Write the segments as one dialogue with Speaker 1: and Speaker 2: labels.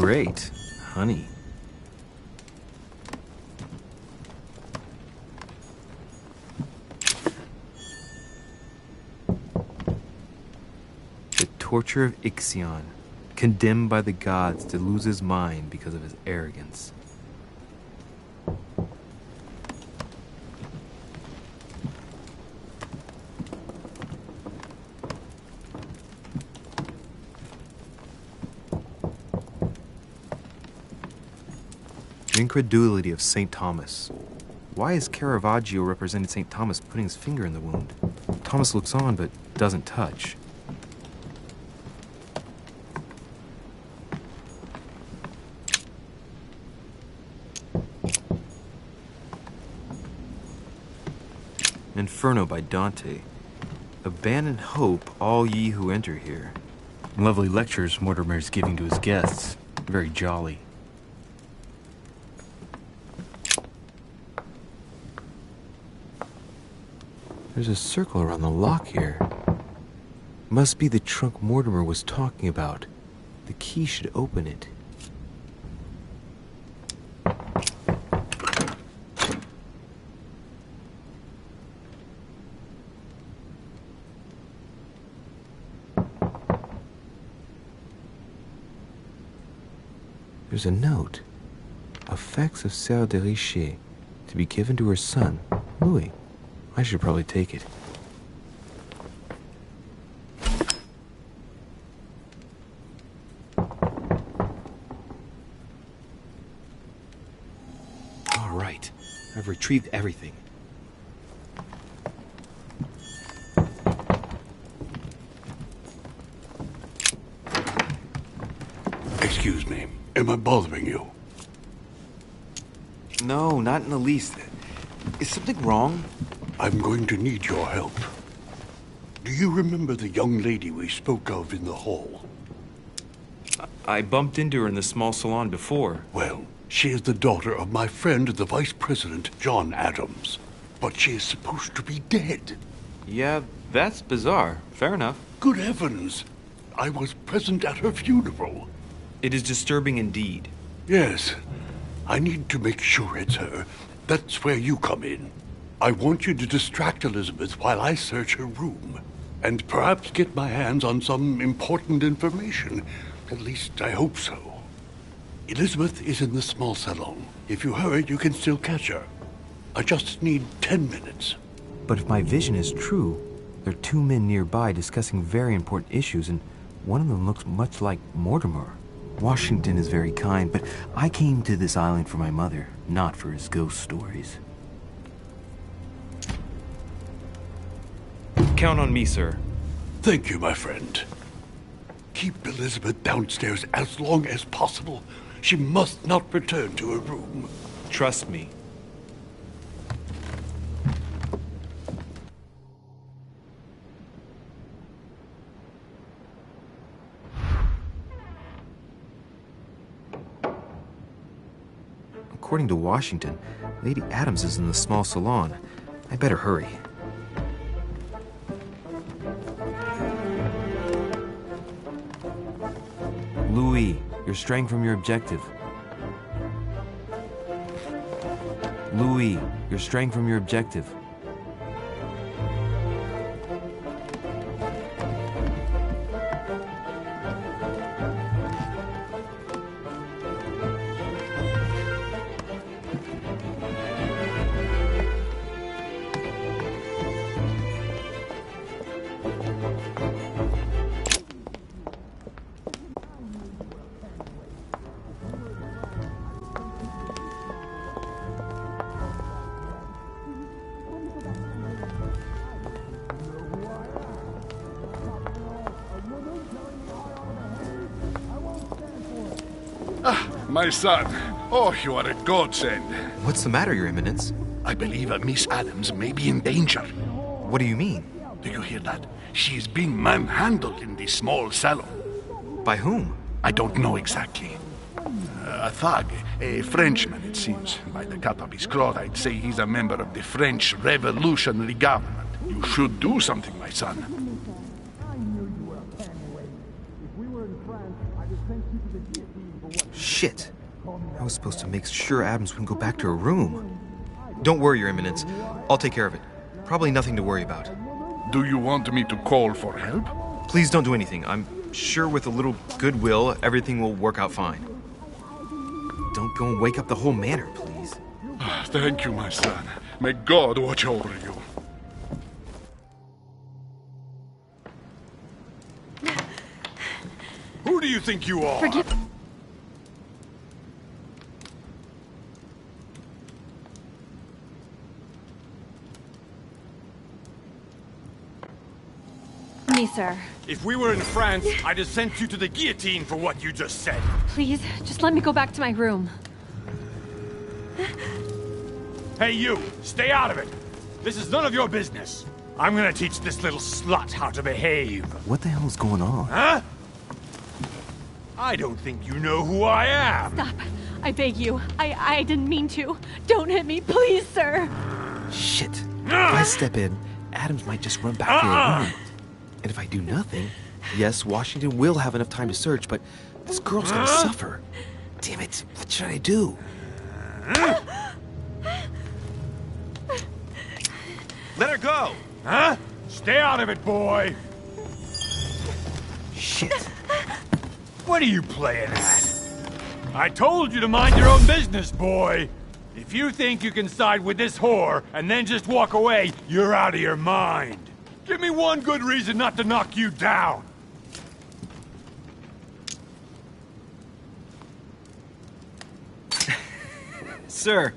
Speaker 1: Great. Honey. The torture of Ixion, condemned by the gods to lose his mind because of his arrogance. The incredulity of St. Thomas. Why is Caravaggio represented St. Thomas putting his finger in the wound? Thomas looks on but doesn't touch. Inferno by Dante. Abandon hope, all ye who enter here. Lovely lectures Mortimer's giving to his guests. Very jolly. There's a circle around the lock here. Must be the trunk Mortimer was talking about. The key should open it. There's a note. Effects of Sœur de Richer, to be given to her son, Louis. I should probably take it. All right. I've retrieved everything.
Speaker 2: Excuse me. Am I bothering you?
Speaker 1: No, not in the least. Is something wrong?
Speaker 2: I'm going to need your help. Do you remember the young lady we spoke of in the hall?
Speaker 1: I bumped into her in the small salon before.
Speaker 2: Well, she is the daughter of my friend, the Vice President, John Adams. But she is supposed to be dead.
Speaker 1: Yeah, that's bizarre. Fair enough.
Speaker 2: Good heavens! I was present at her funeral.
Speaker 1: It is disturbing indeed.
Speaker 2: Yes. I need to make sure it's her. That's where you come in. I want you to distract Elizabeth while I search her room, and perhaps get my hands on some important information. At least, I hope so. Elizabeth is in the small salon. If you hurry, you can still catch her. I just need 10 minutes.
Speaker 1: But if my vision is true, there are two men nearby discussing very important issues, and one of them looks much like Mortimer. Washington is very kind, but I came to this island for my mother, not for his ghost stories. Count on me, sir.
Speaker 2: Thank you, my friend. Keep Elizabeth downstairs as long as possible. She must not return to her room.
Speaker 1: Trust me. According to Washington, Lady Adams is in the small salon. I better hurry. Louis, you're straying from your objective. Louis, you're straying from your objective.
Speaker 3: My son. Oh, you are a godsend.
Speaker 1: What's the matter, Your Eminence?
Speaker 3: I believe Miss Adams may be in danger.
Speaker 1: What do you mean?
Speaker 3: Do you hear that? She is being manhandled in this small salon.
Speaker 1: By whom?
Speaker 3: I don't know exactly. A thug, a Frenchman, it seems. By the cut of his cloth, I'd say he's a member of the French Revolutionary Government. You should do something, my son.
Speaker 1: Shit. I was supposed to make sure Adams wouldn't go back to her room. Don't worry, Your Eminence. I'll take care of it. Probably nothing to worry about.
Speaker 3: Do you want me to call for help?
Speaker 1: Please don't do anything. I'm sure with a little goodwill, everything will work out fine. Don't go and wake up the whole manor, please.
Speaker 3: Thank you, my son. May God watch over you.
Speaker 4: Who do you think you are?
Speaker 5: Forgive me, sir.
Speaker 4: If we were in France, I'd have sent you to the guillotine for what you just said.
Speaker 5: Please, just let me go back to my room.
Speaker 4: Hey, you! Stay out of it! This is none of your business. I'm gonna teach this little slut how to behave.
Speaker 1: What the hell is going on?
Speaker 4: Huh? I don't think you know who I am.
Speaker 5: Stop. I beg you. I didn't mean to. Don't hit me, please, sir.
Speaker 1: Shit. If I step in, Adams might just run back to her room. And if I do nothing, yes, Washington will have enough time to search, but this girl's gonna suffer. Damn it. What should I do?
Speaker 4: Let her go! Huh? Stay out of it, boy!
Speaker 1: Shit.
Speaker 4: What are you playing at? I told you to mind your own business, boy! If you think you can side with this whore and then just walk away, you're out of your mind. Give me one good reason not to knock you down.
Speaker 1: Sir,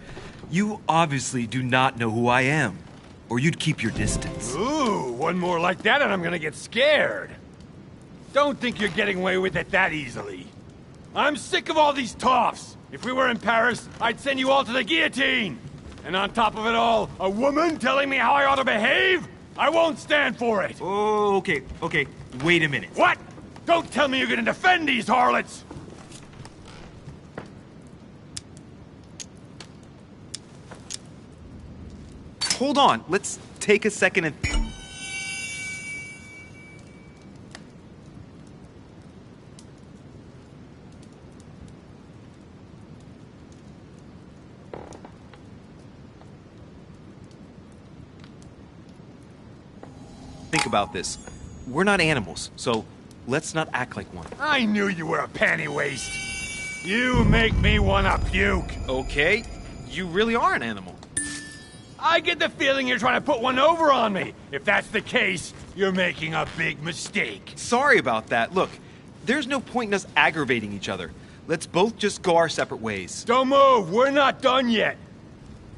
Speaker 1: you obviously do not know who I am, or you'd keep your distance.
Speaker 4: Ooh, one more like that and I'm gonna get scared. Don't think you're getting away with it that easily. I'm sick of all these toffs. If we were in Paris, I'd send you all to the guillotine. And on top of it all, a woman telling me how I ought to behave? I won't stand for it.
Speaker 1: Oh, okay. Wait a minute.
Speaker 4: What? Don't tell me you're gonna defend these harlots!
Speaker 1: Hold on. Let's take a second and... think about this. We're not animals, so let's not act like one.
Speaker 4: I knew you were a panty waste. You make me wanna puke.
Speaker 1: Okay, you really are an animal.
Speaker 4: I get the feeling you're trying to put one over on me. If that's the case, you're making a big mistake.
Speaker 1: Sorry about that. Look, there's no point in us aggravating each other. Let's both just go our separate ways.
Speaker 4: Don't move, we're not done yet.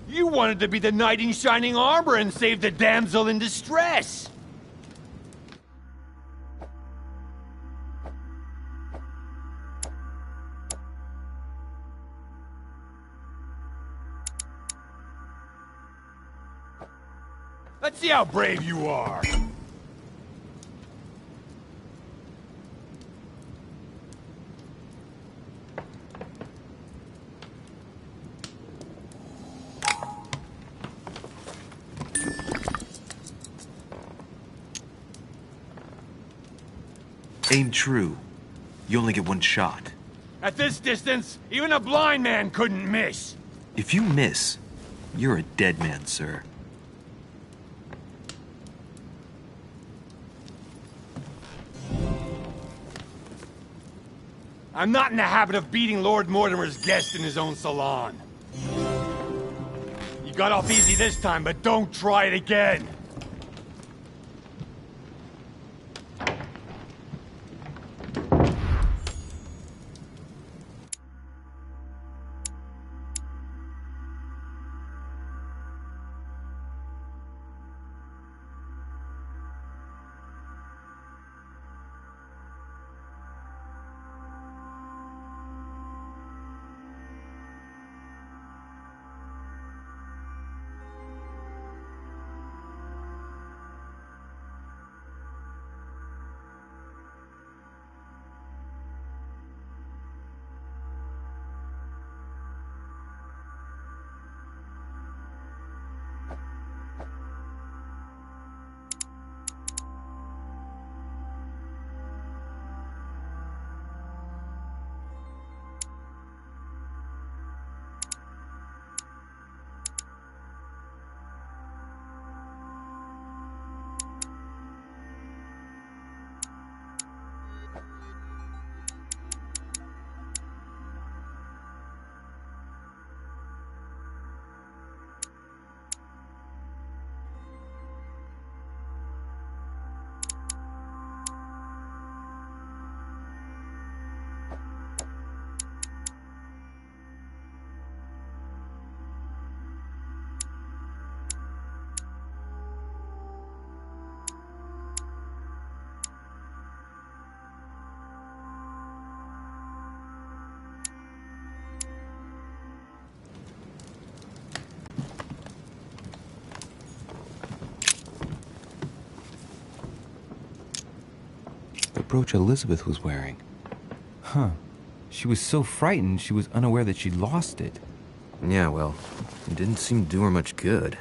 Speaker 4: You wanted to be the knight in shining armor and save the damsel in distress. Let's see how brave you are.
Speaker 1: Aim true. You only get one shot.
Speaker 4: At this distance, even a blind man couldn't miss.
Speaker 1: If you miss, you're a dead man, sir.
Speaker 4: I'm not in the habit of beating Lord Mortimer's guest in his own salon. You got off easy this time, but don't try it again.
Speaker 1: brooch Elizabeth was wearing. Huh. She was so frightened she was unaware that she'd lost it. Yeah, well, it didn't seem to do her much good.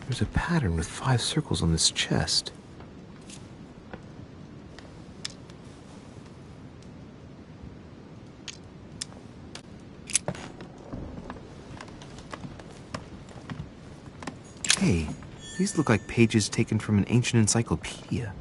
Speaker 1: There's a pattern with 5 circles on this chest. Hey, these look like pages taken from an ancient encyclopedia.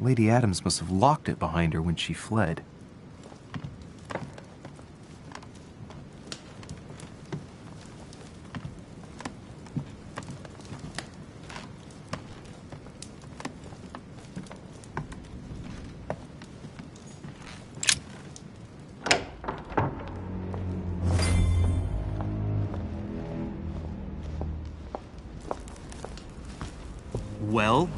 Speaker 1: Lady Adams must have locked it behind her when she fled. Well?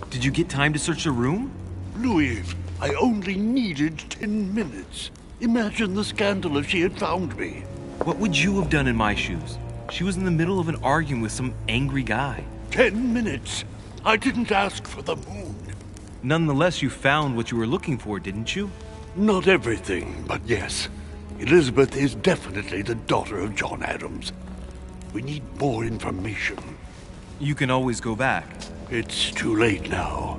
Speaker 1: Did you get time to search the room?
Speaker 2: Louis, I only needed 10 minutes. Imagine the scandal if she had found me.
Speaker 1: What would you have done in my shoes? She was in the middle of an argument with some angry guy.
Speaker 2: 10 minutes? I didn't ask for the moon.
Speaker 1: Nonetheless, you found what you were looking for, didn't you?
Speaker 2: Not everything, but yes. Elizabeth is definitely the daughter of John Adams. We need more information.
Speaker 1: You can always go back.
Speaker 2: It's too late now.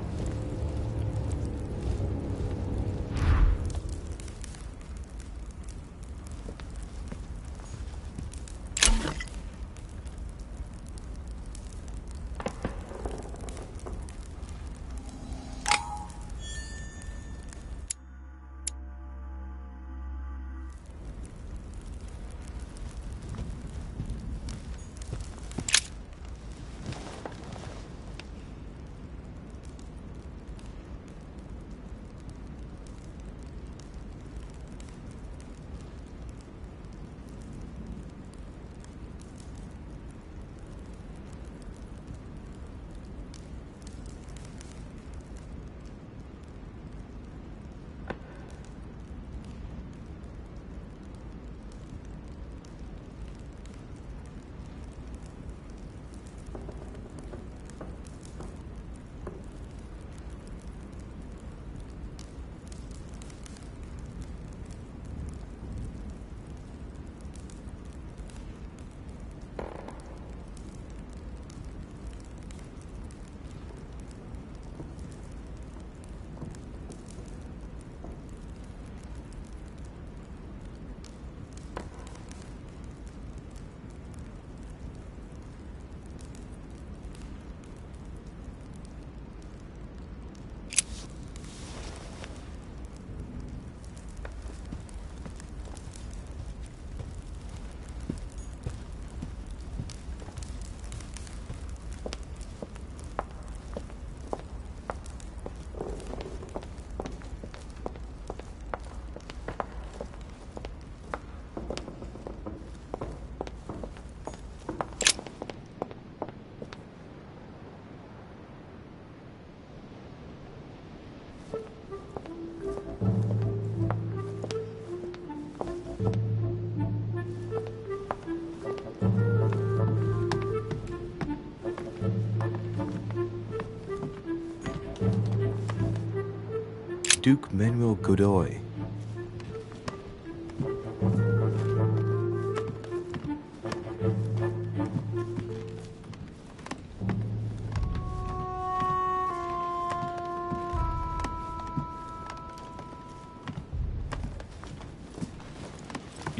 Speaker 1: Duke Manuel Godoy.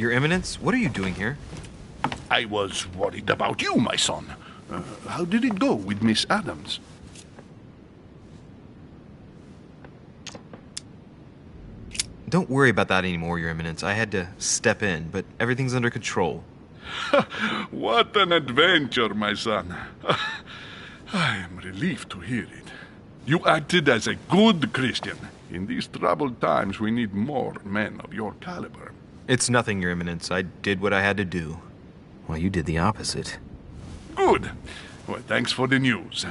Speaker 1: Your Eminence, what are you doing here?
Speaker 3: I was worried about you, my son. How did it go with Miss Adams?
Speaker 1: Don't worry about that anymore, Your Eminence. I had to step in, but everything's under control.
Speaker 3: What an adventure, my son. I am relieved to hear it. You acted as a good Christian. In these troubled times, we need more men of your caliber.
Speaker 1: It's nothing, Your Eminence. I did what I had to do. Well, you did the opposite.
Speaker 3: Good. Well, thanks for the news.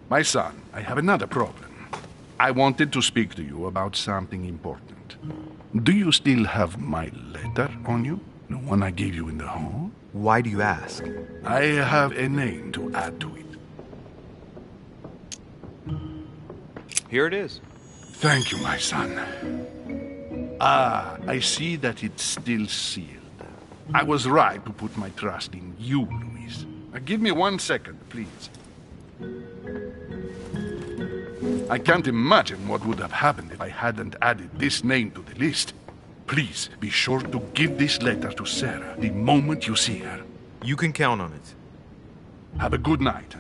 Speaker 3: My son, I have another problem. I wanted to speak to you about something important. Do you still have my letter on you? The one I gave you in the hall?
Speaker 1: Why do you ask?
Speaker 3: I have a name to add to it.
Speaker 1: Here it is.
Speaker 3: Thank you, my son. Ah, I see that it's still sealed. I was right to put my trust in you, Luis. Give me 1 second, please. I can't imagine what would have happened if I hadn't added this name to the list. Please, be sure to give this letter to Sarah the moment you see her.
Speaker 1: You can count on it.
Speaker 3: Have a good night.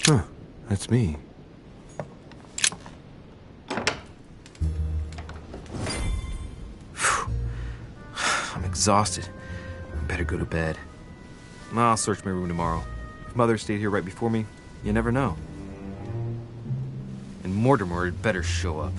Speaker 1: Huh, that's me. I'm exhausted. I better go to bed. I'll search my room tomorrow. If Mother stayed here right before me, you never know. And Mortimer had better show up.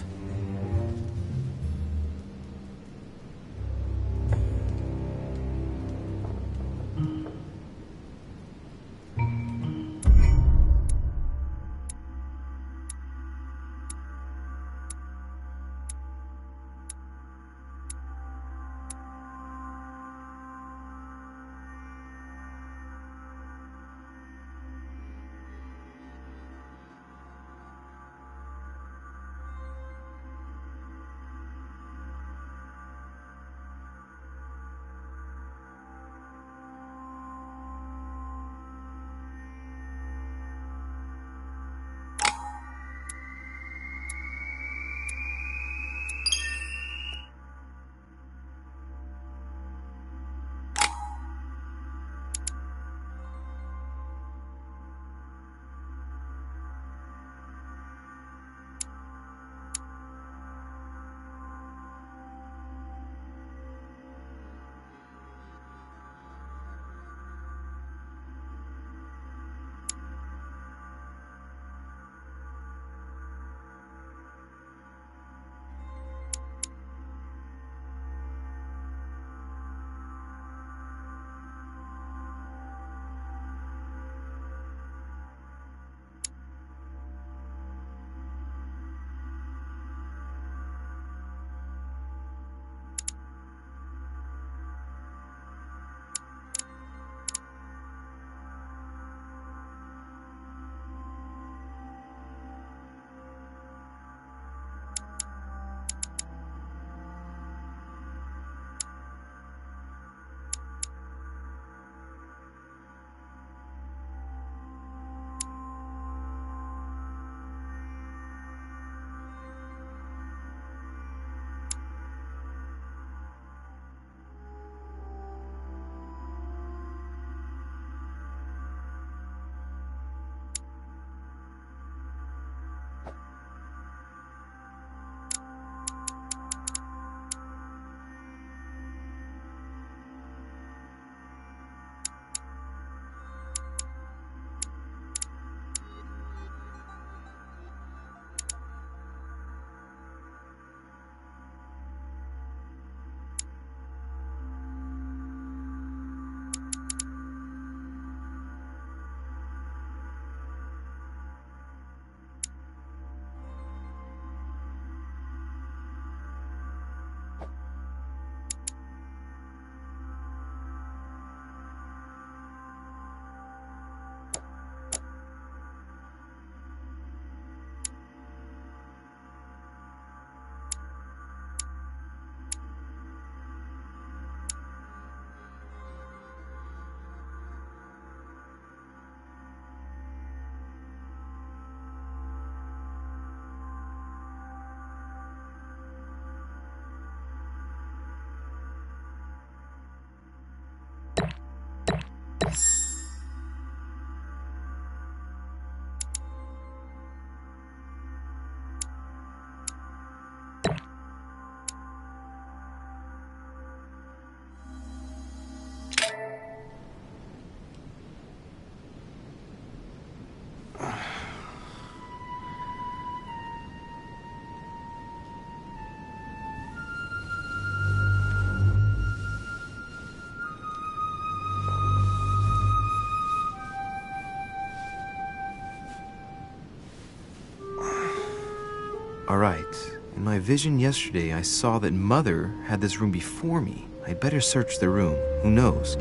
Speaker 1: Alright. In my vision yesterday, I saw that Mother had this room before me. I'd better search the room. Who knows?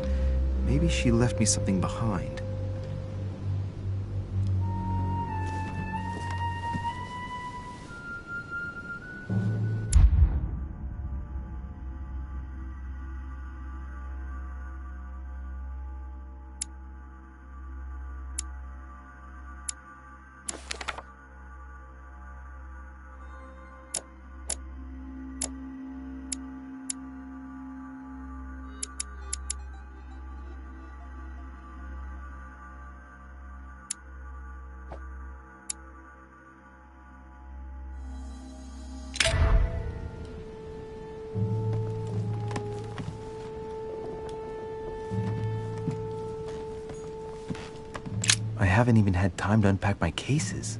Speaker 1: Maybe she left me something behind. I haven't even had time to unpack my cases.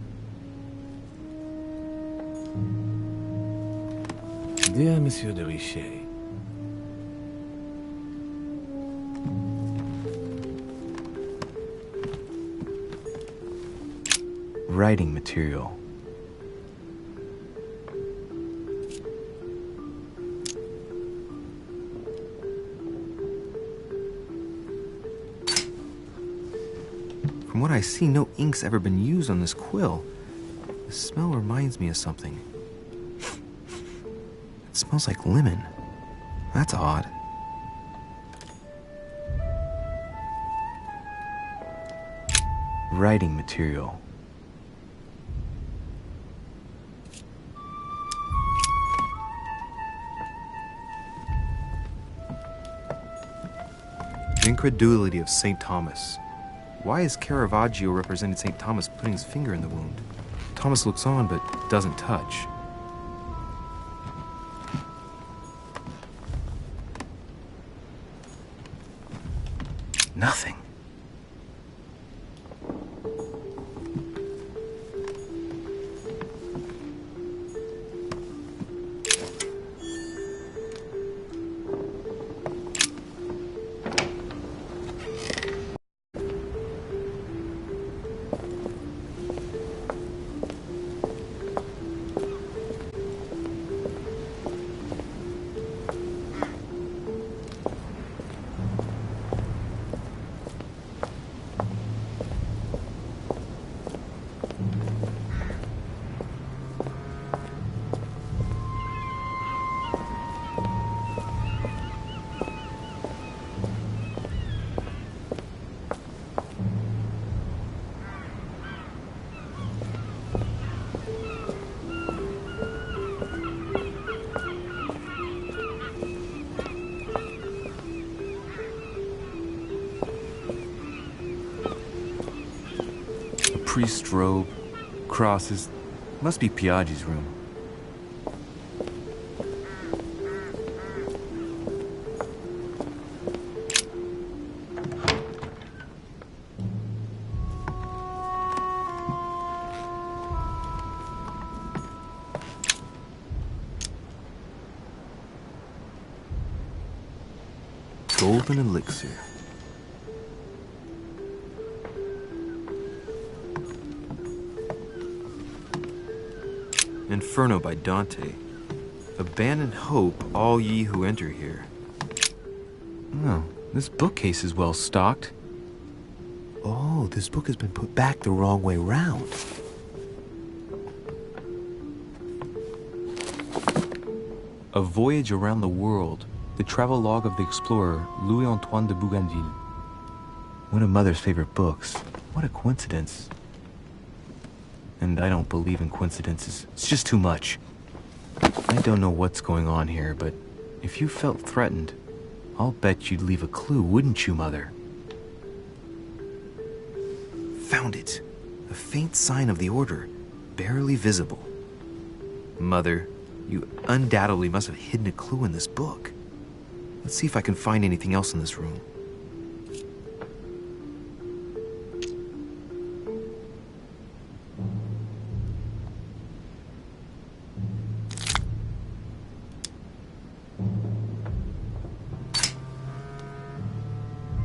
Speaker 6: Dear Monsieur de Richet,
Speaker 1: Writing material. From what I see, no ink's ever been used on this quill. The smell reminds me of something. It smells like lemon. That's odd. Writing material. The incredulity of St. Thomas. Why is Caravaggio representing St. Thomas putting his finger in the wound? Thomas looks on but doesn't touch. Nothing. Priest's robe, crosses. Must be Piaggi's room. Golden elixir. Inferno by Dante. Abandon hope, all ye who enter here. Oh, this bookcase is well stocked. Oh, this book has been put back the wrong way round. A Voyage Around the World. The travelogue of the explorer, Louis-Antoine de Bougainville. One of Mother's favorite books. What a coincidence. And I don't believe in coincidences. It's just too much. I don't know what's going on here, but if you felt threatened, I'll bet you'd leave a clue, wouldn't you, Mother? Found it. A faint sign of the order, barely visible. Mother, you undoubtedly must have hidden a clue in this book. Let's see if I can find anything else in this room.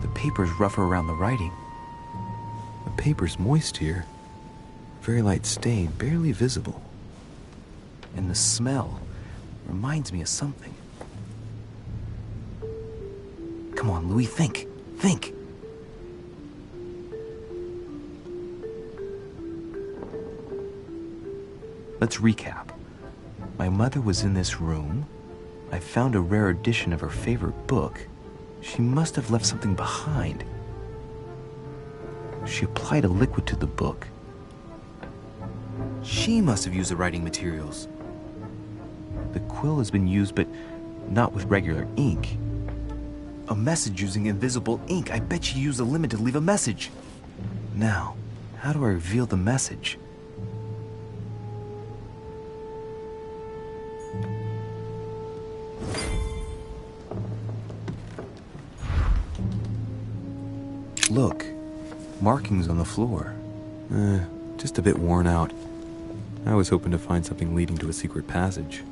Speaker 1: The paper's rougher around the writing. The paper's moist here. Very light stain, barely visible. And the smell reminds me of something. Come on, Louis, think. Think. Let's recap. My mother was in this room. I found a rare edition of her favorite book. She must have left something behind. She applied a liquid to the book. She must have used the writing materials. The quill has been used, but not with regular ink. A message using invisible ink. I bet she used a limit to leave a message. Now, how do I reveal the message? Look, markings on the floor. Just a bit worn out. I was hoping to find something leading to a secret passage.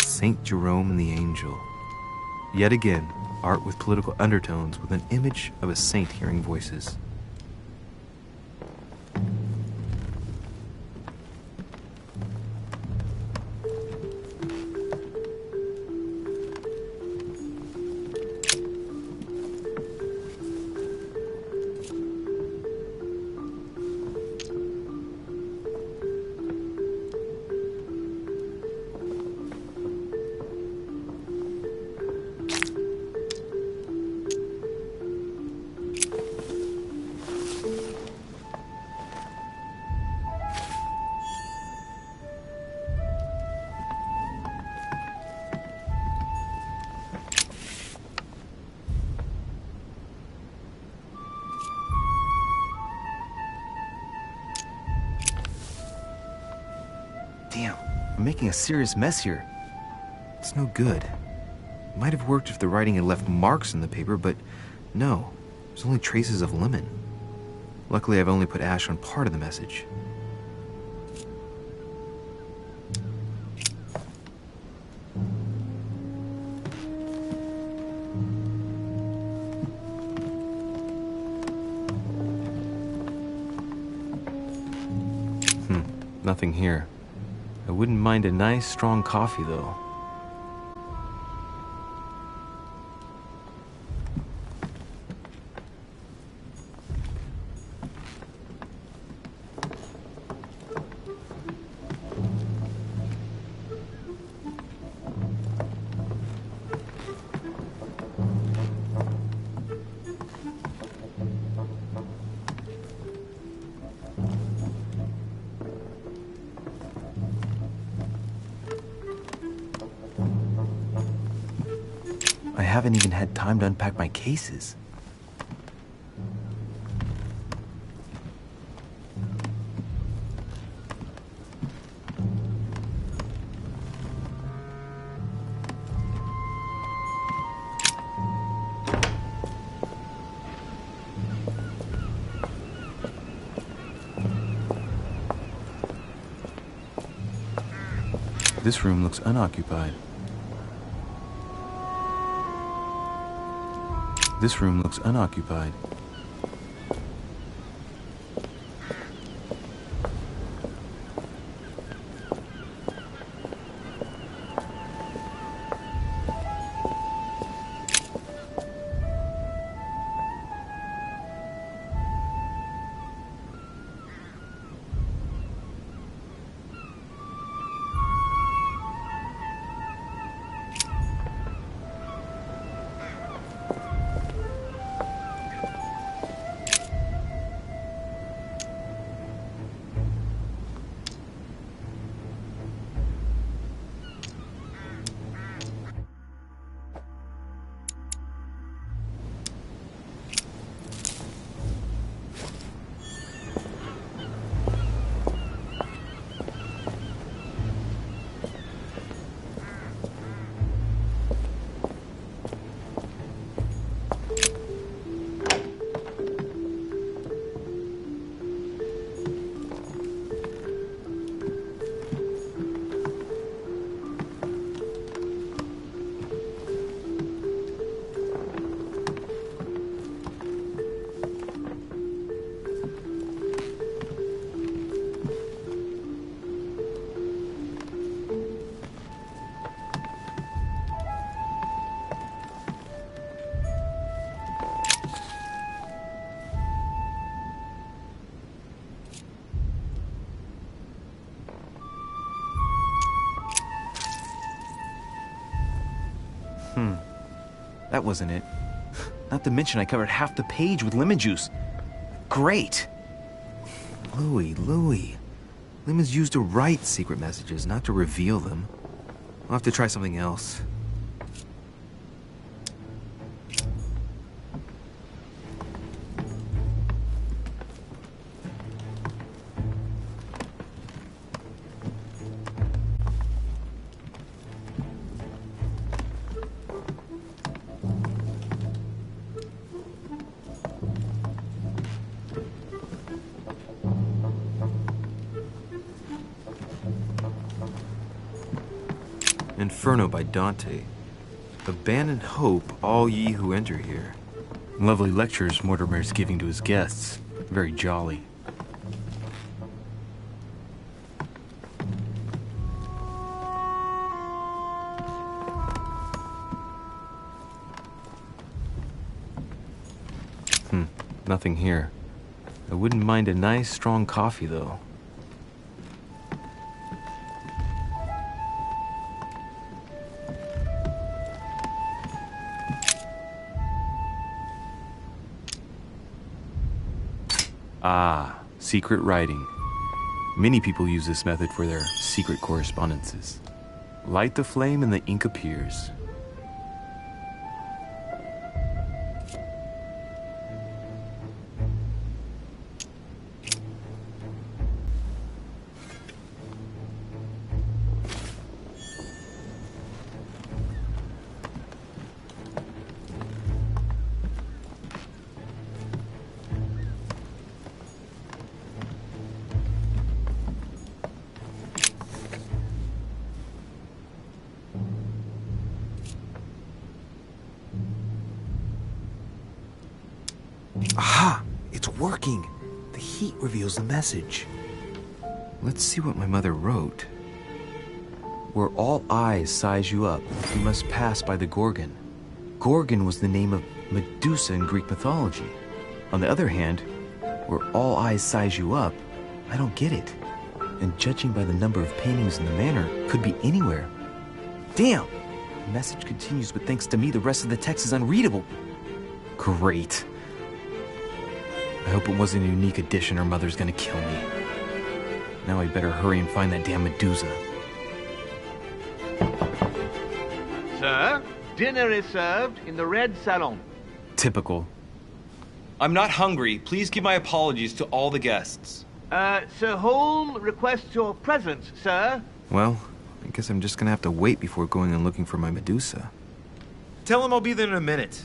Speaker 1: Saint Jerome and the Angel. Yet again, art with political undertones with an image of a saint hearing voices. Damn, I'm making a serious mess here. It's no good. It might have worked if the writing had left marks in the paper, but no, there's only traces of lemon. Luckily, I've only put ash on part of the message. Nothing here. I wouldn't mind a nice, strong coffee, though. I haven't even had time to unpack my cases. This room looks unoccupied. This room looks unoccupied. That wasn't it. Not to mention I covered half the page with lemon juice. Great! Louis. Lemon's used to write secret messages, not to reveal them. I'll have to try something else. Inferno by Dante. Abandon hope, all ye who enter here. Lovely lectures Mortimer's giving to his guests. Very jolly. Nothing here. I wouldn't mind a nice, strong coffee, though. Ah, secret writing. Many people use this method for their secret correspondences. Light the flame and the ink appears. Aha! It's working! The heat reveals the message. Let's see what my mother wrote. Where all eyes size you up, you must pass by the Gorgon. Gorgon was the name of Medusa in Greek mythology. On the other hand, where all eyes size you up, I don't get it. And judging by the number of paintings in the manor, could be anywhere. Damn! The message continues, but thanks to me, the rest of the text is unreadable. Great. I hope it wasn't a unique edition or Mother's gonna kill me. Now I better hurry and find that damn Medusa.
Speaker 7: Sir, dinner is served in the red salon.
Speaker 1: Typical.
Speaker 8: I'm not hungry. Please give my apologies to all the guests.
Speaker 7: Sir Holm requests your presence, sir.
Speaker 1: Well, I guess I'm just gonna have to wait before going and looking for my Medusa.
Speaker 8: Tell him I'll be there in a minute.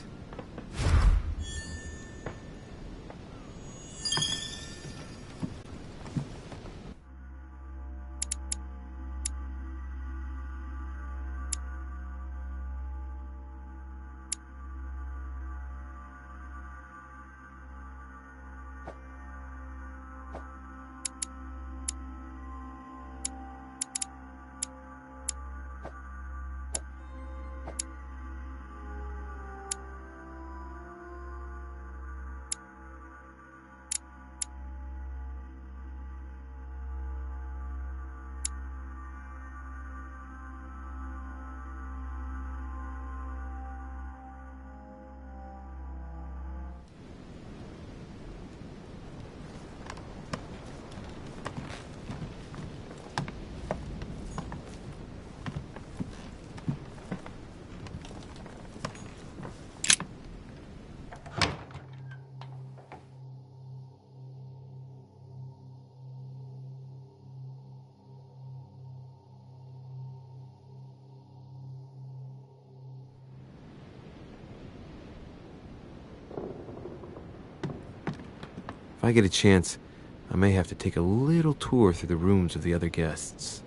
Speaker 1: If I get a chance, I may have to take a little tour through the rooms of the other guests.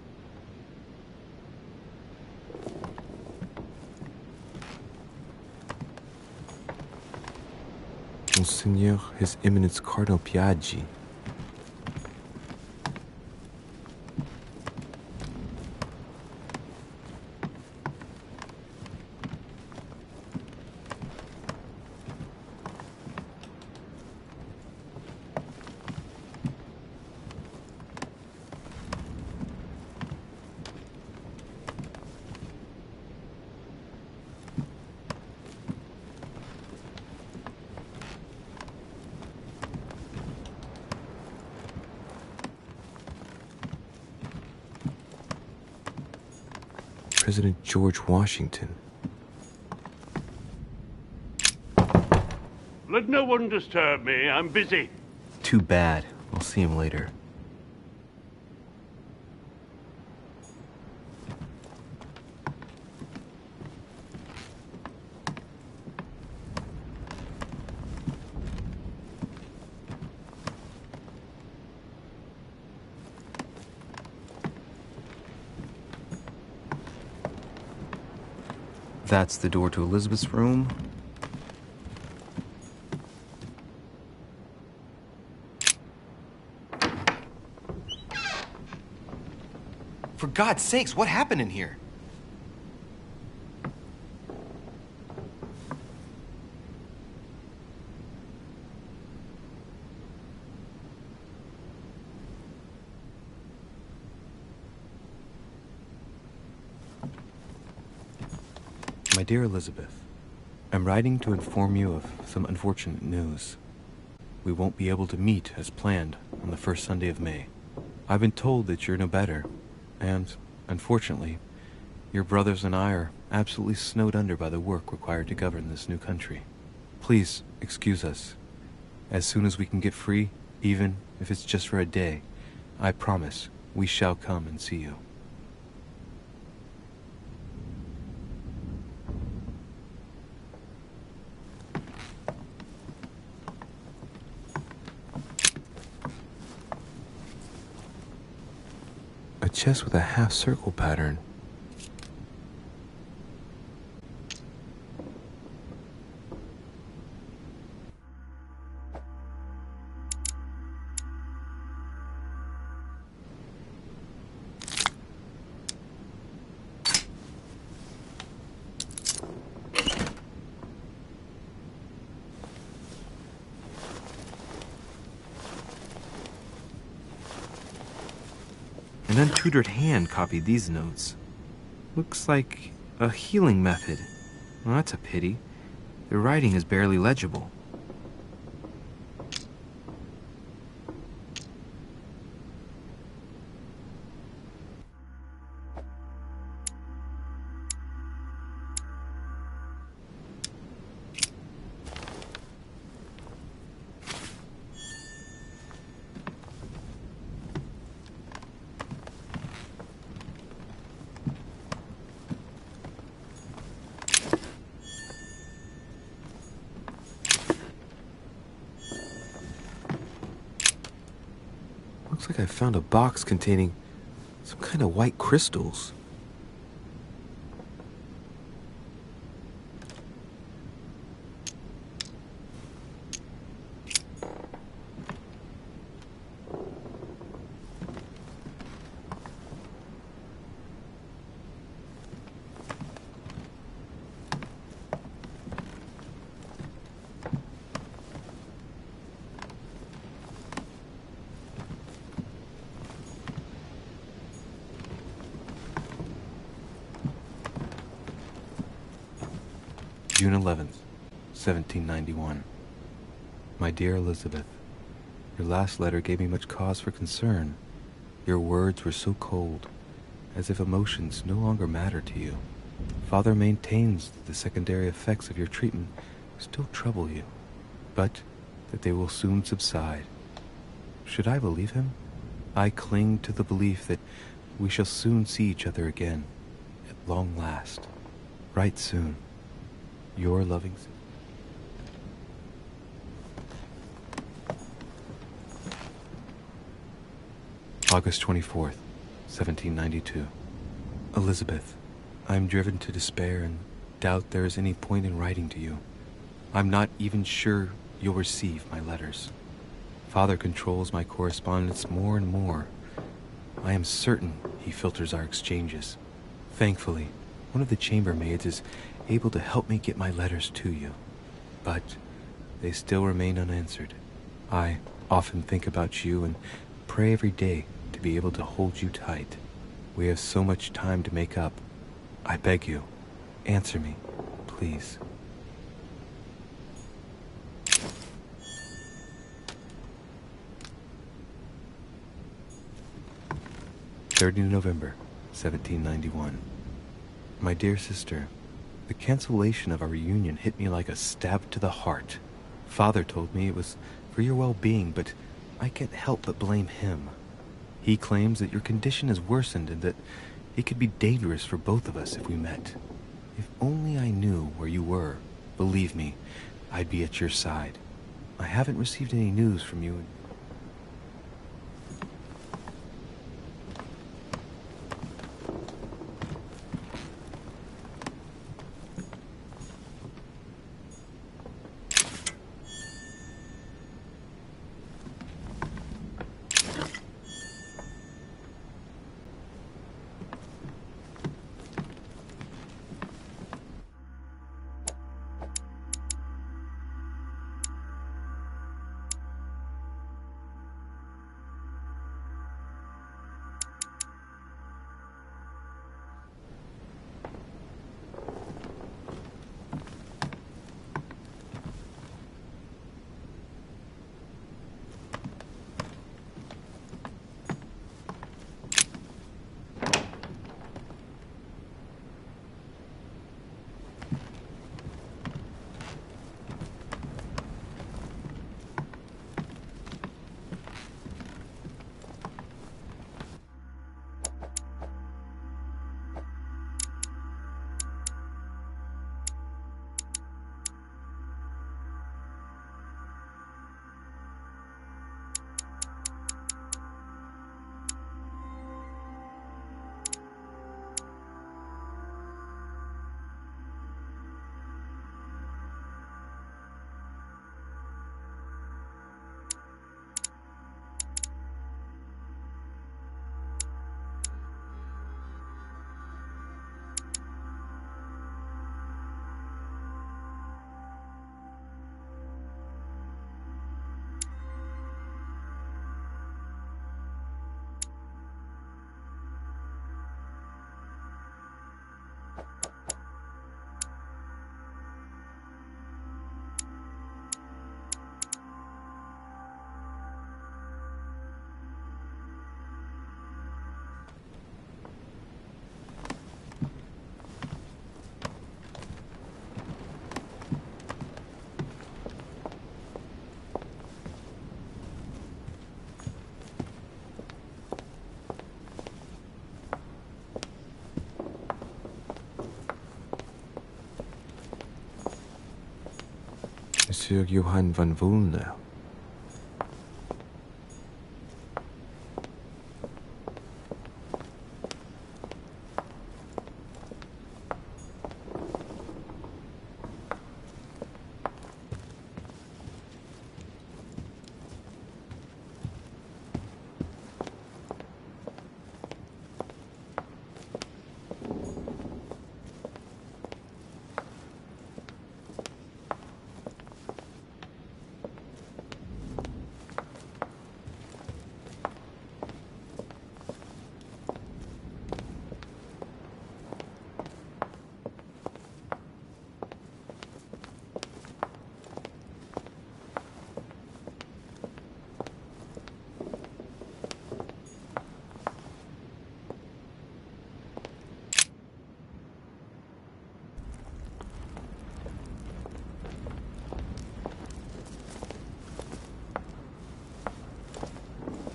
Speaker 1: Monseigneur, His Eminence Cardinal Piaggi. President George Washington.
Speaker 2: Let no one disturb me. I'm busy.
Speaker 1: Too bad. I'll see him later. That's the door to Elizabeth's room.
Speaker 8: For God's sakes, what happened in here?
Speaker 1: My dear Elizabeth, I'm writing to inform you of some unfortunate news. We won't be able to meet as planned on the first Sunday of May. I've been told that you're no better, and, unfortunately, your brothers and I are absolutely snowed under by the work required to govern this new country. Please excuse us. As soon as we can get free, even if it's just for a day, I promise we shall come and see you. A chest with a half-circle pattern. An untutored hand copied these notes. Looks like a healing method. Well, that's a pity. The writing is barely legible. Looks like I found a box containing some kind of white crystals. June 11th, 1791. My dear Elizabeth, your last letter gave me much cause for concern. Your words were so cold, as if emotions no longer matter to you. Father maintains that the secondary effects of your treatment still trouble you, but that they will soon subside. Should I believe him? I cling to the belief that we shall soon see each other again, at long last. Write soon. Your loving sister. August 24th, 1792. Elizabeth, I am driven to despair and doubt there is any point in writing to you. I'm not even sure you'll receive my letters. Father controls my correspondence more and more. I am certain he filters our exchanges. Thankfully, one of the chambermaids is able to help me get my letters to you, but they still remain unanswered. I often think about you and pray every day to be able to hold you tight. We have so much time to make up. I beg you, answer me, please. "30 November, 1791. My dear sister, the cancellation of our reunion hit me like a stab to the heart. Father told me it was for your well-being, but I can't help but blame him. He claims that your condition has worsened and that it could be dangerous for both of us if we met. If only I knew where you were, believe me, I'd be at your side. I haven't received any news from you. Monsieur Johann van Vulner.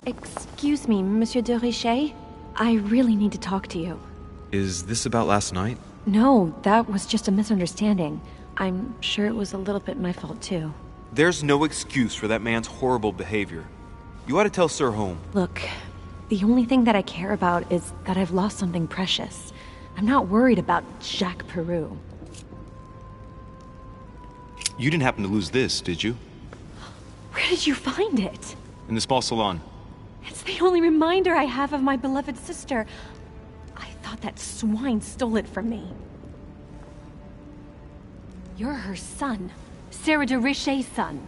Speaker 5: Excuse me, Monsieur de Richet? I really need to talk to you.
Speaker 1: Is this about last night?
Speaker 5: No, that was just a misunderstanding. I'm sure it was a little bit my fault, too.
Speaker 1: There's no excuse for that man's horrible behavior. You ought to tell Sir Holm.
Speaker 5: Look, the only thing that I care about is that I've lost something precious. I'm not worried about Jacques Peru.
Speaker 1: You didn't happen to lose this, did you?
Speaker 5: Where did you find it?
Speaker 1: In the small salon.
Speaker 5: It's the only reminder I have of my beloved sister. I thought that swine stole it from me. You're her son. Sarah de Richet's son.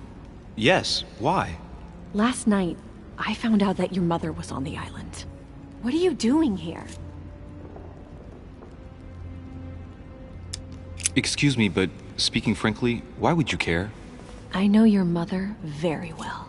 Speaker 1: Yes, why?
Speaker 5: Last night, I found out that your mother was on the island. What are you doing here?
Speaker 1: Excuse me, but speaking frankly, why would you care?
Speaker 5: I know your mother very well.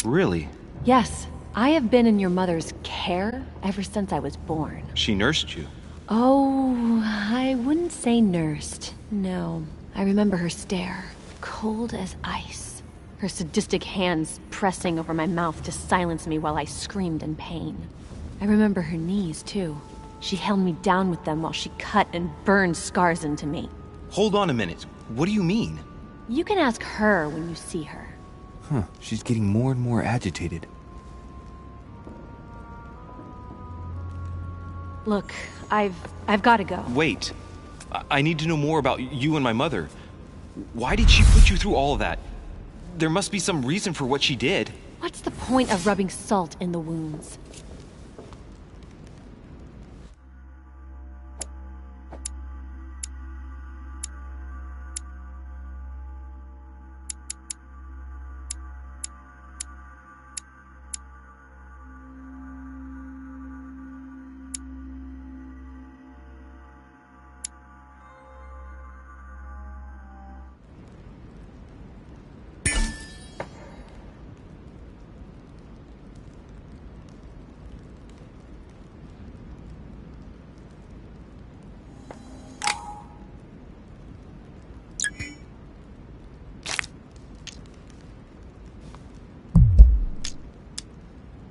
Speaker 1: Really?
Speaker 5: Yes, I have been in your mother's care ever since I was born.
Speaker 1: She nursed you.
Speaker 5: Oh, I wouldn't say nursed. No. I remember her stare, cold as ice. Her sadistic hands pressing over my mouth to silence me while I screamed in pain. I remember her knees, too. She held me down with them while she cut and burned scars into me.
Speaker 1: Hold on a minute. What do you mean?
Speaker 5: You can ask her when you see her.
Speaker 1: Huh, she's getting more and more agitated.
Speaker 5: Look, I've got to go.
Speaker 8: Wait. I need to know more about you and my mother. Why did she put you through all of that? There must be some reason for what she did.
Speaker 5: What's the point of rubbing salt in the wounds?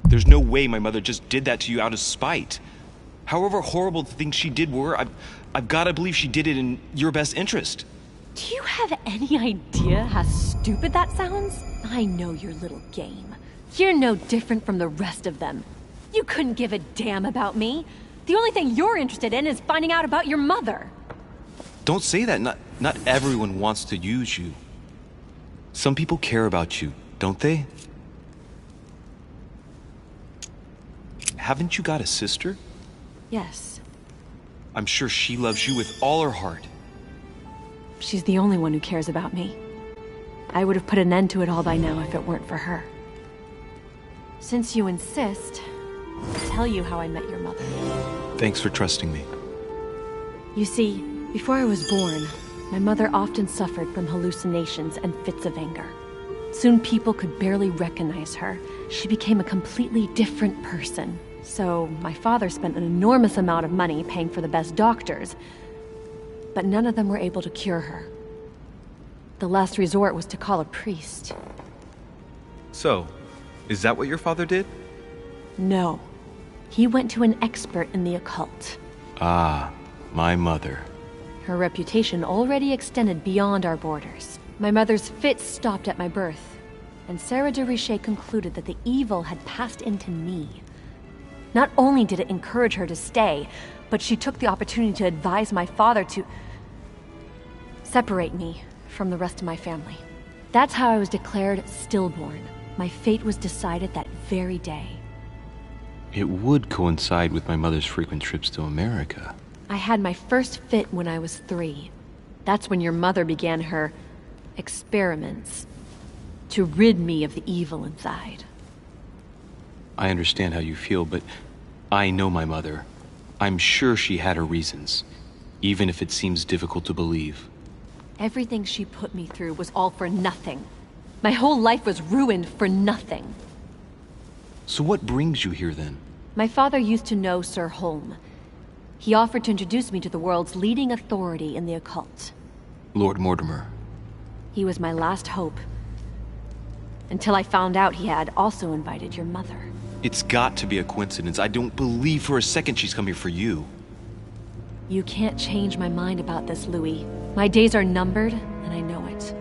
Speaker 8: There's no way my mother just did that to you out of spite. However horrible the things she did were, I've got to believe she did it in your best interest.
Speaker 5: Do you have any idea how stupid that sounds? I know your little game. You're no different from the rest of them. You couldn't give a damn about me. The only thing you're interested in is finding out about your mother.
Speaker 8: Don't say that. Not everyone wants to use you. Some people care about you, don't they? Haven't you got a sister?
Speaker 5: Yes.
Speaker 8: I'm sure she loves you with all her heart.
Speaker 5: She's the only one who cares about me. I would have put an end to it all by now if it weren't for her. Since you insist, I'll tell you how I met your mother.
Speaker 8: Thanks for trusting me.
Speaker 5: You see, before I was born, my mother often suffered from hallucinations and fits of anger. Soon people could barely recognize her. She became a completely different person. So my father spent an enormous amount of money paying for the best doctors, but none of them were able to cure her. The last resort was to call a priest.
Speaker 8: So, is that what your father did?
Speaker 5: No. He went to an expert in the occult.
Speaker 8: Ah, my mother.
Speaker 5: Her reputation already extended beyond our borders. My mother's fits stopped at my birth, and Sarah de Richet concluded that the evil had passed into me. Not only did it encourage her to stay, but she took the opportunity to advise my father to separate me from the rest of my family. That's how I was declared stillborn. My fate was decided that very day.
Speaker 8: It would coincide with my mother's frequent trips to America.
Speaker 5: I had my first fit when I was 3. That's when your mother began her experiments to rid me of the evil inside.
Speaker 8: I understand how you feel, but I know my mother. I'm sure she had her reasons, even if it seems difficult to believe.
Speaker 5: Everything she put me through was all for nothing. My whole life was ruined for nothing.
Speaker 8: So what brings you here then?
Speaker 5: My father used to know Sir Holm. He offered to introduce me to the world's leading authority in the occult.
Speaker 8: Lord Mortimer.
Speaker 5: He was my last hope. Until I found out he had also invited your mother.
Speaker 8: It's got to be a coincidence. I don't believe for a second she's come here for you.
Speaker 5: You can't change my mind about this, Louis. My days are numbered, and I know it.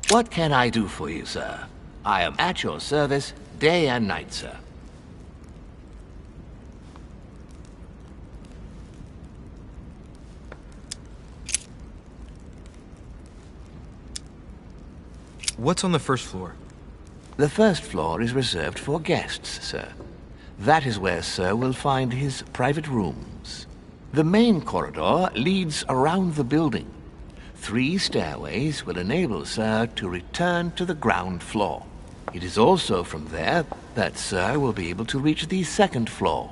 Speaker 7: What can I do for you, sir? I am at your service day and night, sir.
Speaker 1: What's on the first floor?
Speaker 7: The first floor is reserved for guests, sir. That is where Sir will find his private rooms. The main corridor leads around the building. 3 stairways will enable Sir to return to the ground floor. It is also from there that Sir will be able to reach the second floor.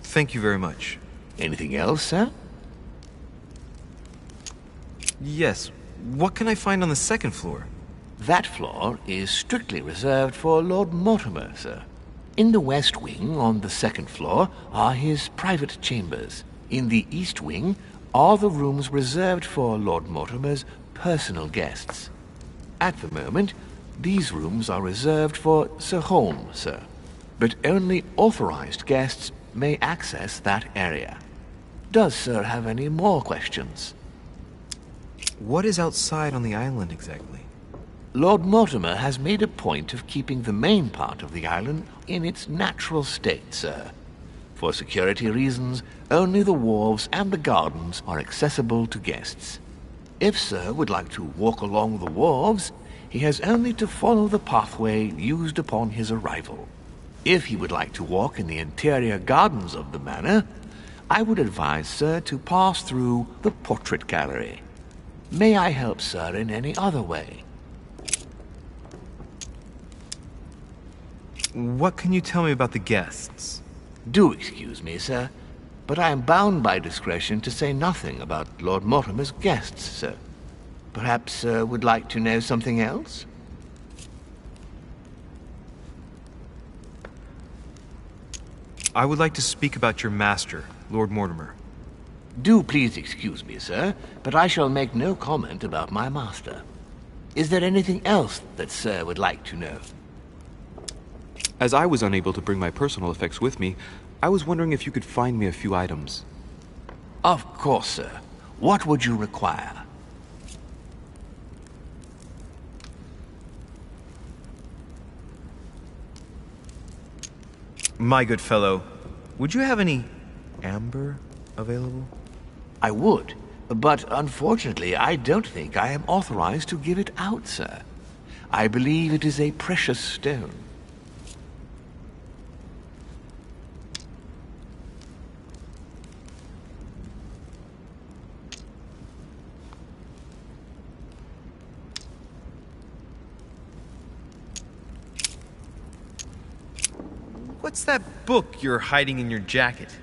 Speaker 1: Thank you very much.
Speaker 7: Anything else, sir?
Speaker 1: Yes. What can I find on the second floor?
Speaker 7: That floor is strictly reserved for Lord Mortimer, sir. In the west wing on the second floor are his private chambers. In the east wing are the rooms reserved for Lord Mortimer's personal guests. At the moment, these rooms are reserved for Sir Holmes, sir. But only authorized guests may access that area. Does Sir have any more questions?
Speaker 1: What is outside on the island exactly?
Speaker 7: Lord Mortimer has made a point of keeping the main part of the island in its natural state, sir. For security reasons, only the wharves and the gardens are accessible to guests. If Sir would like to walk along the wharves, he has only to follow the pathway used upon his arrival. If he would like to walk in the interior gardens of the manor, I would advise Sir to pass through the portrait gallery. May I help Sir in any other way?
Speaker 1: What can you tell me about the guests?
Speaker 7: Do excuse me, sir, but I am bound by discretion to say nothing about Lord Mortimer's guests, sir. Perhaps Sir would like to know something else?
Speaker 1: I would like to speak about your master, Lord Mortimer.
Speaker 7: Do please excuse me, sir, but I shall make no comment about my master. Is there anything else that Sir would like to know?
Speaker 8: As I was unable to bring my personal effects with me, I was wondering if you could find me a few items.
Speaker 7: Of course, sir. What would you require?
Speaker 1: My good fellow, would you have any amber available?
Speaker 7: I would, but unfortunately I don't think I am authorized to give it out, sir. I believe it is a precious stone.
Speaker 1: What's that book you're hiding in your jacket?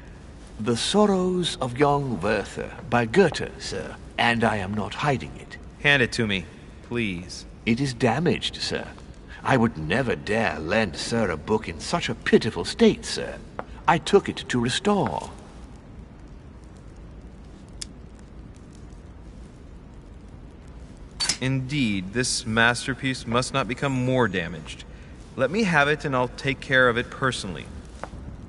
Speaker 7: The Sorrows of Young Werther by Goethe, sir, and I am not hiding it.
Speaker 1: Hand it to me, please.
Speaker 7: It is damaged, sir. I would never dare lend Sir a book in such a pitiful state, sir. I took it to restore.
Speaker 1: Indeed, this masterpiece must not become more damaged. Let me have it and I'll take care of it personally.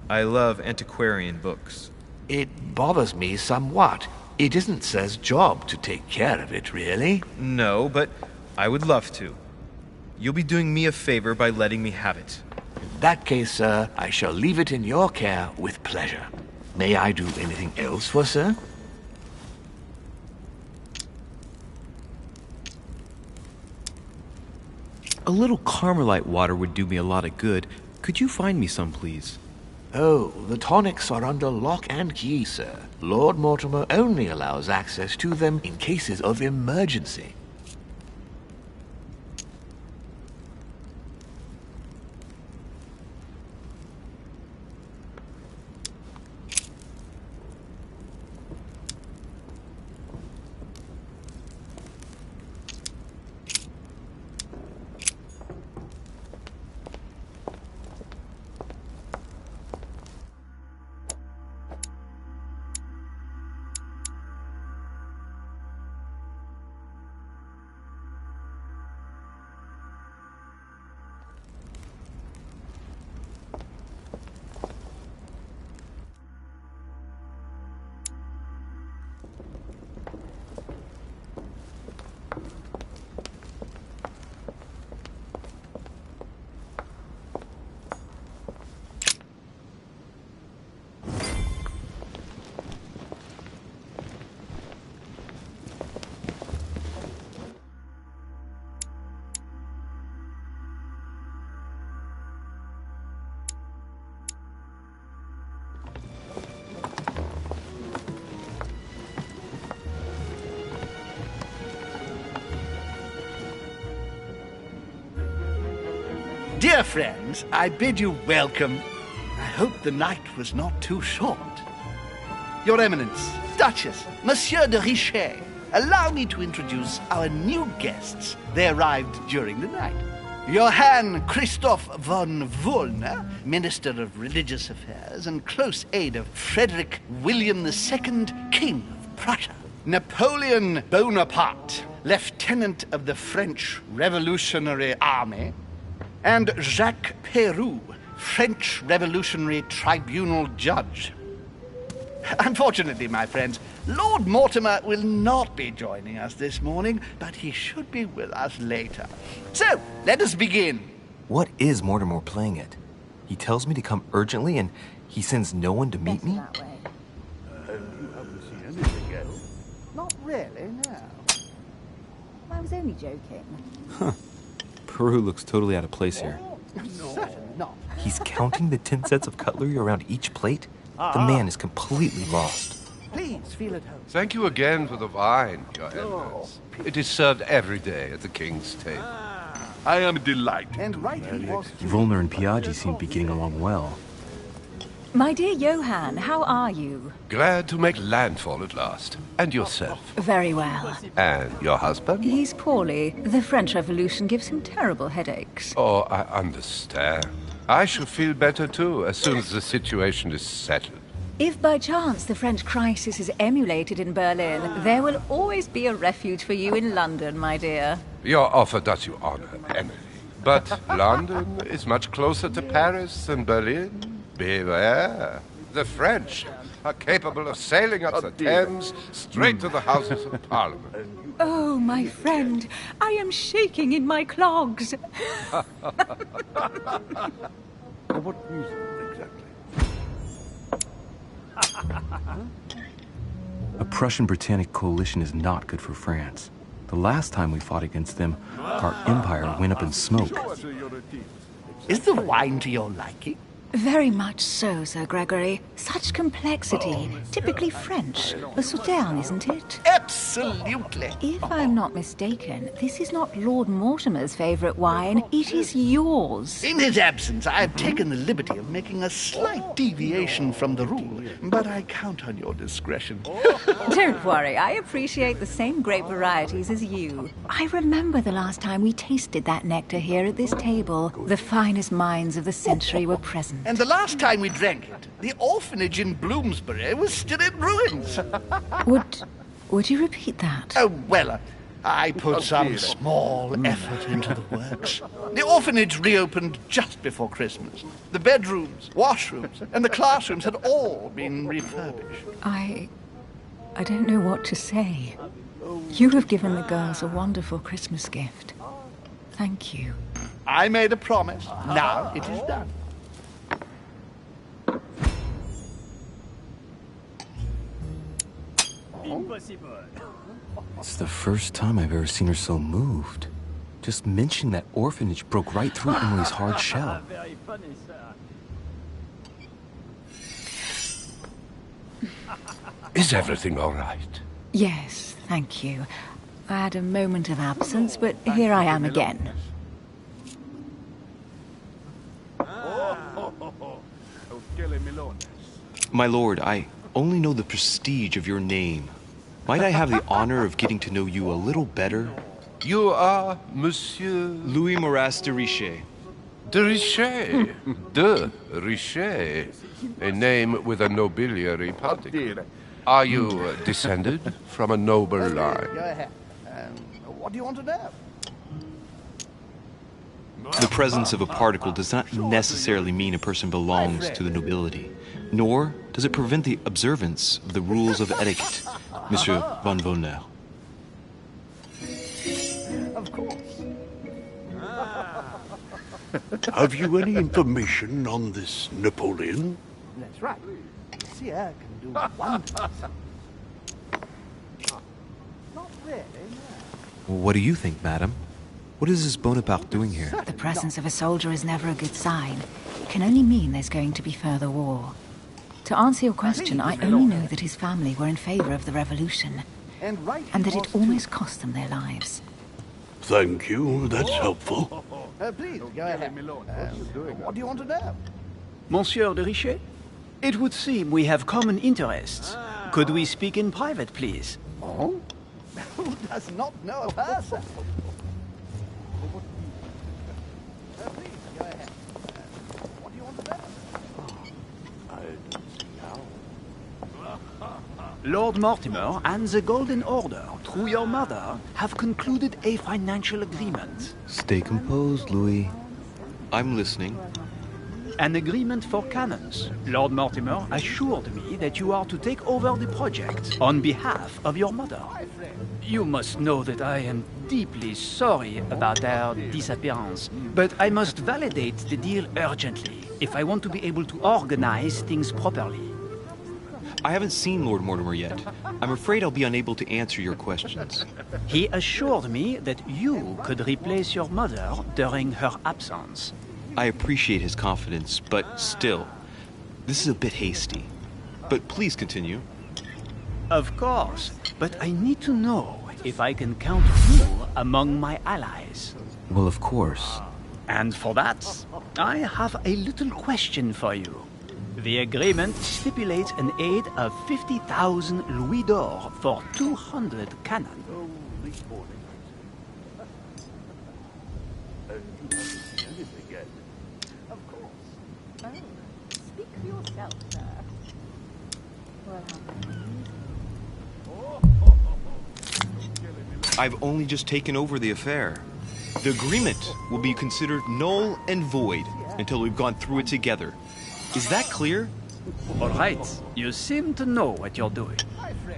Speaker 1: I love antiquarian books.
Speaker 7: It bothers me somewhat. It isn't Sir's job to take care of it, really.
Speaker 1: No, but I would love to. You'll be doing me a favor by letting me have it.
Speaker 7: In that case, sir, I shall leave it in your care with pleasure. May I do anything else for Sir?
Speaker 8: A little Carmelite water would do me a lot of good. Could you find me some, please?
Speaker 7: Oh, the tonics are under lock and key, sir. Lord Mortimer only allows access to them in cases of emergency.
Speaker 9: Dear friends, I bid you welcome. I hope the night was not too short. Your Eminence, Duchess, Monsieur de Richet, allow me to introduce our new guests. They arrived during the night. Johann Christoph von Wollner, Minister of Religious Affairs and close aide of Frederick William II, King of Prussia. Napoleon Bonaparte, Lieutenant of the French Revolutionary Army. And Jacques Peroux, French Revolutionary Tribunal Judge. Unfortunately, my friends, Lord Mortimer will not be joining us this morning, but he should be with us later. So, let us begin.
Speaker 1: What is Mortimer playing at? He tells me to come urgently and he sends no one to meet me?
Speaker 9: You haven't seen anything yet. Not really, no.
Speaker 10: I was only joking.
Speaker 1: Peru looks totally out of place here.
Speaker 9: Certainly not.
Speaker 1: He's counting the 10 sets of cutlery around each plate? The man is completely lost.
Speaker 9: Please feel at home.
Speaker 11: Thank you again for the wine, Your Eminence. It is served every day at the king's table.
Speaker 3: I am delighted.
Speaker 9: And right he was.
Speaker 1: Volner and Piaggi seem to be getting along well.
Speaker 10: My dear Johann, how are you?
Speaker 11: Glad to make landfall at last. And yourself.
Speaker 10: Very well.
Speaker 11: And your husband?
Speaker 10: He's poorly. The French Revolution gives him terrible headaches.
Speaker 11: Oh, I understand. I shall feel better too, as soon as the situation is settled.
Speaker 10: If by chance the French crisis is emulated in Berlin, there will always be a refuge for you in London, my dear.
Speaker 11: Your offer does you honor, Emily. But London is much closer to Paris than Berlin. Beware. The French are capable of sailing up the Thames straight to the Houses of Parliament.
Speaker 10: Oh, my friend, I am shaking in my clogs.
Speaker 2: What reason exactly?
Speaker 1: A Prussian-Britannic coalition is not good for France. The last time we fought against them, our empire went up in smoke.
Speaker 9: Is the wine to your liking?
Speaker 10: Very much so, Sir Gregory. Such complexity. Typically French. A Sauterne, isn't it?
Speaker 9: Absolutely.
Speaker 10: If I'm not mistaken, this is not Lord Mortimer's favourite wine. It is yours.
Speaker 9: In his absence, I have taken the liberty of making a slight deviation from the rule, but I count on your discretion.
Speaker 10: Don't worry, I appreciate the same grape varieties as you. I remember the last time we tasted that nectar here at this table. The finest minds of the century were present.
Speaker 9: And the last time we drank it, the orphanage in Bloomsbury was still in ruins.
Speaker 10: Would you repeat that?
Speaker 9: Oh, well, I put some small effort into the works. The orphanage reopened just before Christmas. The bedrooms, washrooms, and the classrooms had all been refurbished.
Speaker 10: I don't know what to say. You have given the girls a wonderful Christmas gift. Thank you.
Speaker 9: I made a promise. Now it is done.
Speaker 1: It's the first time I've ever seen her so moved. Just mentioning that orphanage broke right through Emily's hard shell.
Speaker 11: Is everything all right?
Speaker 10: Yes, thank you. I had a moment of absence, but here I am again.
Speaker 8: My lord, I only know the prestige of your name. Might I have the honor of getting to know you a little better?
Speaker 11: You are Monsieur...
Speaker 8: Louis Maras de Richet.
Speaker 11: De Richet. De Richet. A name with a nobiliary particle. Are you descended from a noble line?
Speaker 9: Go ahead. What do you want to know?
Speaker 8: The presence of a particle does not necessarily mean a person belongs to the nobility, nor does it prevent the observance of the rules of etiquette, Monsieur von Wollner.
Speaker 9: Of course.
Speaker 2: Have you any information on this Napoleon?
Speaker 9: That's right. Sire can do wonders. Not really, no.
Speaker 1: What do you think, madam? What is this Bonaparte doing here?
Speaker 10: The presence of a soldier is never a good sign. It can only mean there's going to be further war. To answer your question, I only know that his family were in favor of the revolution,
Speaker 9: And right
Speaker 10: and that
Speaker 9: he
Speaker 10: it
Speaker 9: was too.
Speaker 10: almost cost them their lives.
Speaker 2: Thank you, that's helpful.
Speaker 9: Please, go ahead. What do you want to know?
Speaker 12: Monsieur de Richet? It would seem we have common interests. Could we speak in private, please?
Speaker 9: Oh? Who does not know her, sir? Please, go ahead. What do you want to know?
Speaker 12: Lord Mortimer and the Golden Order, through your mother, have concluded a financial agreement.
Speaker 1: Stay composed, Louis.
Speaker 8: I'm listening.
Speaker 12: An agreement for cannons. Lord Mortimer assured me that you are to take over the project on behalf of your mother. You must know that I am deeply sorry about their disappearance, but I must validate the deal urgently if I want to be able to organize things properly.
Speaker 8: I haven't seen Lord Mortimer yet. I'm afraid I'll be unable to answer your questions.
Speaker 12: He assured me that you could replace your mother during her absence.
Speaker 8: I appreciate his confidence, but still, this is a bit hasty. But please continue.
Speaker 12: Of course, but I need to know if I can count you among my allies.
Speaker 1: Well, of course.
Speaker 12: And for that, I have a little question for you. The agreement stipulates an aid of 50,000 louis d'or for 200 cannon.
Speaker 10: Of course. Oh, speak for yourself, sir. Well,
Speaker 8: I've only just taken over the affair. The agreement will be considered null and void until we've gone through it together. Is that clear?
Speaker 12: All right, you seem to know what you're doing.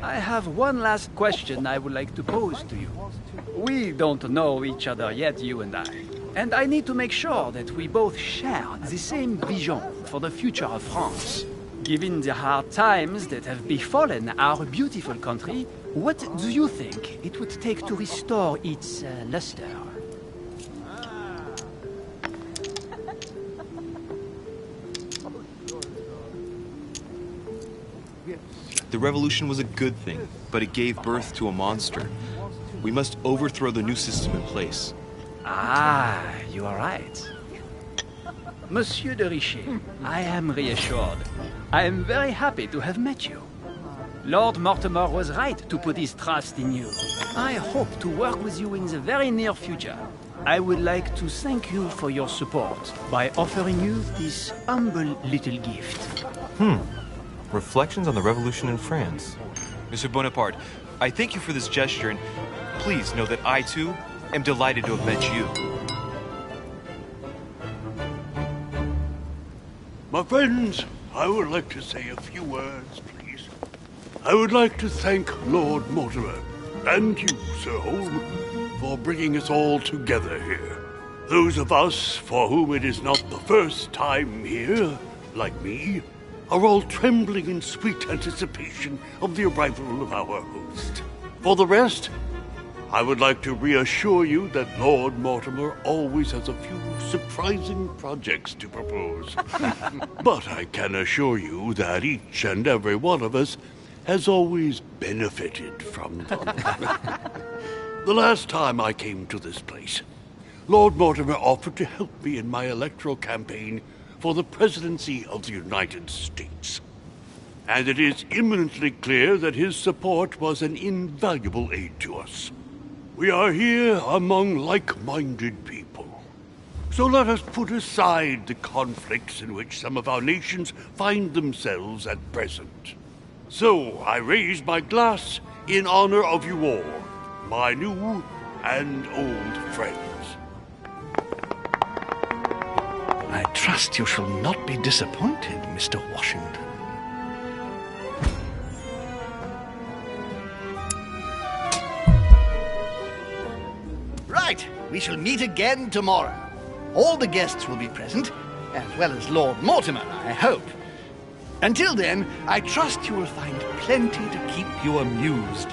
Speaker 12: I have one last question I would like to pose to you. We don't know each other yet, you and I need to make sure that we both share the same vision for the future of France. Given the hard times that have befallen our beautiful country, what do you think it would take to restore its luster?
Speaker 8: The revolution was a good thing, but it gave birth to a monster. We must overthrow the new system in place.
Speaker 12: Ah, you are right. Monsieur de Richet, I am reassured. I am very happy to have met you. Lord Mortimer was right to put his trust in you. I hope to work with you in the very near future. I would like to thank you for your support by offering you this humble little gift.
Speaker 1: Reflections on the Revolution in France.
Speaker 8: Mr. Bonaparte, I thank you for this gesture, and please know that I, too, am delighted to have met you.
Speaker 2: My friends, I would like to say a few words, please. I would like to thank Lord Mortimer, and you, Sir Holm, for bringing us all together here. Those of us for whom it is not the first time here, like me, are all trembling in sweet anticipation of the arrival of our host. For the rest, I would like to reassure you that Lord Mortimer always has a few surprising projects to propose. But I can assure you that each and every one of us has always benefited from them. The last time I came to this place, Lord Mortimer offered to help me in my electoral campaign for the presidency of the United States. And it is imminently clear that his support was an invaluable aid to us. We are here among like-minded people. So let us put aside the conflicts in which some of our nations find themselves at present. So I raise my glass in honor of you all, my new and old friends.
Speaker 9: I trust you shall not be disappointed, Mr. Washington. Right, we shall meet again tomorrow. All the guests will be present, as well as Lord Mortimer, I hope. Until then, I trust you will find plenty to keep you amused.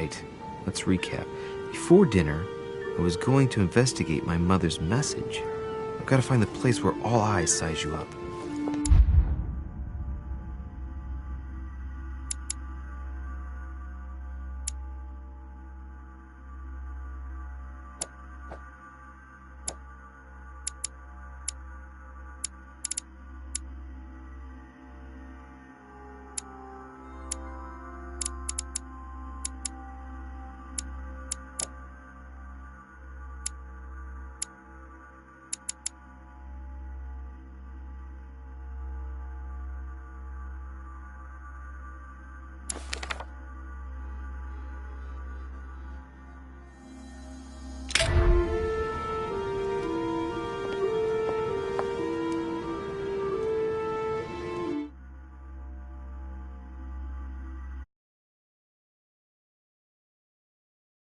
Speaker 1: right. Let's recap. Before dinner, I was going to investigate my mother's message. I've got to find the place where all eyes size you up.